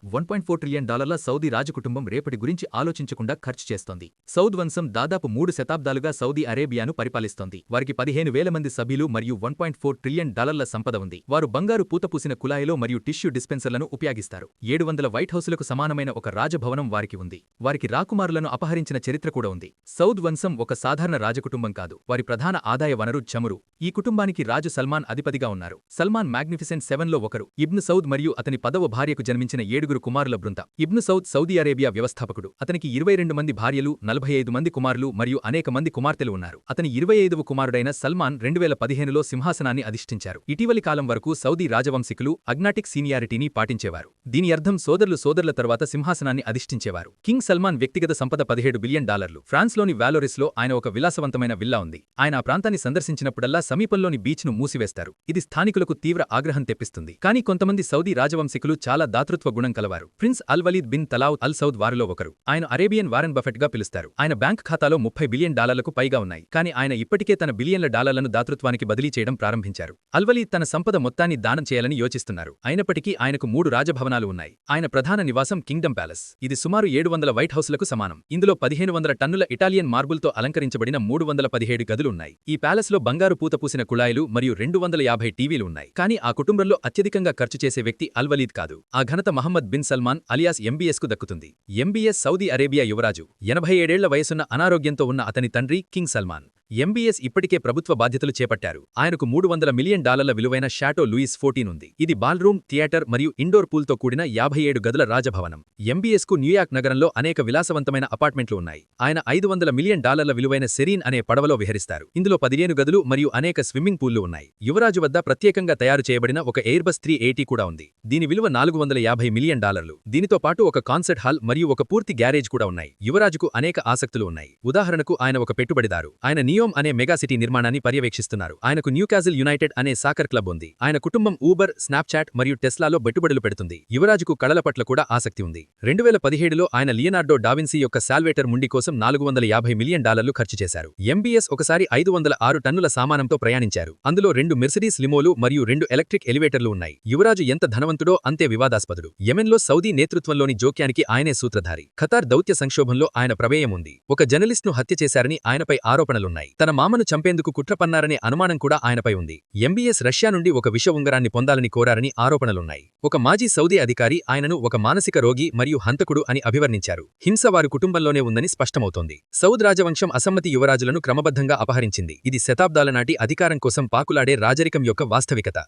$1.4 trillion Saudi రాజకుటుంబం రేపటి గురించి ఆలోచించకుండా ఖర్చు చేస్తోంది. సౌద్ వంశం దాదాపు 3 శతాబ్దాలుగా సౌదీ అరేబియాను పరిపాలిస్తోంది. వారికి 15,000 మంది సభ్యులు మరియు $1.4 ట్రిలియన్ సంపద ఉంది. వారు బంగారు పూతపూసిన కుళాయిలో మరియు టిష్యూ డిస్పెన్సర్లను ఉపయోగిస్తారు. 700 వైట్ హౌసులకు సమానమైన ఒక రాజభవనం వారికి ఉంది. వారికి రాకుమారులను అపహరించిన చరిత్ర కూడా ఉంది. సౌద్ వంశం ఒక సాధారణ రాజకుటుంబం కాదు. వారి ప్రధాన ఆదాయ వనరు చమురు. ఈ కుటుంబానికి రాజు సల్మాన్ అధిపతిగా ఉన్నారు. సల్మాన్ మ్యాగ్నిఫిసెంట్ 7లో ఒకరు. ఇబ్న్ సౌద్ మరియు అతని 10వ భార్యకు జన్మించిన 7 కుమారుల బృంద. ఇబ్న్ సౌద్ సౌదీ అరేబియా వ్యవస్థాపకుడు. అతనికి 22 మంది భార్యలు, 45 మంది కుమారులు మరియు అనేక మంది కుమార్తెలు ఉన్నారు. అతని 25వ కుమారుడైన సల్మాన్ 2015లో సింహాసనాన్ని అధిష్ఠించారు. ఇటీవలి కాలం వరకు సౌదీ రాజవంశికులు అగ్నాటిక్ సీనియారిటీని పాటించేవారు. దీని అర్థం సోదరుల తర్వాత సింహాసనాన్ని అధిష్ఠించేవారు. కింగ్ సల్మాన్ వ్యక్తిగత సంపద $17 బిలియన్. ఫ్రాన్స్లోని వాలోరిస్లో ఆయన ఒక విలాసవంతమైన విల్లా ఉంది. ఆయన ఆ ప్రాంతాన్ని సందర్శించినప్పుడల్లా సమీపంలోని బీచ్ను మూసివేస్తారు. ఇది స్థానికులకు తీవ్ర ఆగ్రహం తెప్పిస్తుంది. కానీ కొంతమంది సౌదీ రాజవంశికులు చాలా దాతృత్వ గుణం కలవారు. ప్రిన్స్ అల్-వలీద్ బిన్ తలావ్ అల్ సౌద్ వారిలో ఒకరు. ఆయన అరేబియన్ వారెన్ బఫెట్ గా పిలుస్తారు. ఆయన బ్యాంక్ ఖాతాలో $30 బిలియన్ పైగా ఉన్నాయి. కానీ ఆయన ఇప్పటికే తన బిలియన్ల డాలర్లను దాతృత్వానికి బదిలీ చేయడం ప్రారంభించారు. అల్-వలీద్ తన సంపద మొత్తాన్ని దానం చేయాలని యోచిస్తున్నారు. అయినప్పటికీ ఆయనకు 3 రాజభవనాలు ఉన్నాయి. ఆయన ప్రధాన నివాసం కింగ్డమ్ ప్యాలెస్. ఇది సుమారు 700 వైట్ హౌస్లకు సమానం. ఇందులో 1500 టన్నుల ఇటాలియన్ మార్బుల్తో అలంకరించబడిన 317 గదులు ఉన్నాయి. ఈ ప్యాలెస్లో బంగారు పూతపూసిన కుళాయిలు మరియు 250 టీవీలు ఉన్నాయి. కానీ ఆ కుటుంబంలో అత్యధికంగా ఖర్చు చేసే వ్యక్తి అల్-వలీద్ కాదు. ఆ ఘనత మహమ్మద్ బిన్ సల్మాన్ అలియాస్ ఎంబీఎస్ కు దక్కుతుంది. ఎంబీఎస్ సౌదీ అరేబియా యువరాజు. 87 ఏళ్ల వయసున్న అనారోగ్యంతో ఉన్న అతని తండ్రి కింగ్ సల్మాన్. ఎంబీఎస్ ఇప్పటికే ప్రభుత్వ బాధ్యతలు చేపట్టారు. ఆయనకు $300 మిలియన్ విలువైన షాటో లూయిస్ 14 ఉంది. ఇది బాల్రూమ్, థియేటర్ మరియు ఇండోర్ పూల్తో కూడిన 57 గదుల రాజభవనం. ఎంబీఎస్ కు న్యూయార్క్ నగరంలో అనేక విలాసవంతమైన అపార్ట్మెంట్లు ఉన్నాయి. ఆయన $500 మిలియన్ విలువైన సెరీన్ అనే పడవలో విహరిస్తారు. ఇందులో 15 గదులు మరియు అనేక స్విమ్మింగ్ పూల్లు ఉన్నాయి. యువరాజు వద్ద ప్రత్యేకంగా తయారు చేయబడిన ఒక ఎయిర్బస్ 380 కూడా ఉంది. దీని విలువ $450 మిలియన్. దీనితో పాటు ఒక కాన్సర్ట్ హాల్ మరియు ఒక పూర్తి గ్యారేజ్ కూడా ఉన్నాయి. యువరాజుకు అనేక ఆసక్తులు ఉన్నాయి. ఉదాహరణకు ఆయన ఒక పెట్టుబడిదారు. ఆయన నియోమ్ అనే మెగాసిటీ నిర్మాణాన్ని పర్యవేక్షిస్తున్నారు. ఆయనకు న్యూకాజిల్ యునైటెడ్ అనే సాకర్ క్లబ్ ఉంది. ఆయన కుటుంబం ఊబర్, స్నాప్చాట్ మరియు టెస్లాలో పెట్టుబడులు పెడుతుంది. యువరాజుకు కళల పట్ల కూడా ఆసక్తి ఉంది. 2017లో ఆయన లియనార్డో డావిన్సీ యొక్క సాల్వేటర్ ముండి కోసం $450 మిలియన్ ఖర్చు చేశారు. ఎంబీఎస్ ఒకసారి 506 టన్నుల సామానంతో ప్రయాణించారు. అందులో 2 మెర్సిడీస్ లిమోలు మరియు 2 ఎలక్ట్రిక్ ఎలివేటర్లు ఉన్నాయి. యువరాజు ఎంత ధనవంతుడో అంతే వివాదాస్పదుడు. యెమెన్లో సౌదీ నేతృత్వంలోని జోక్యానికి ఆయనే సూత్రధారి. ఖతార్ దౌత్య సంక్షోభంలో ఆయన ప్రమేయం ఉంది. ఒక జర్నలిస్ట్ను హత్య చేశారని ఆయనపై ఆరోపణలున్నాయి. తన మామను చంపేందుకు కుట్ర పన్నారనే అనుమానం కూడా ఆయనపై ఉంది. ఎంబీఎస్ రష్యా నుండి ఒక విష ఉంగరాన్ని పొందాలని కోరారని ఆరోపణలున్నాయి. ఒక మాజీ సౌదీ అధికారి ఆయనను ఒక మానసిక రోగి మరియు హంతకుడు అని అభివర్ణించారు. హింస వారి కుటుంబంలోనే ఉందని స్పష్టమవుతోంది. సౌద్ రాజవంశం అసమ్మతి యువరాజులను క్రమబద్ధంగా అపహరించింది. ఇది శతాబ్దాల నాటి అధికారం కోసం పాకులాడే రాజరికం యొక్క వాస్తవికత.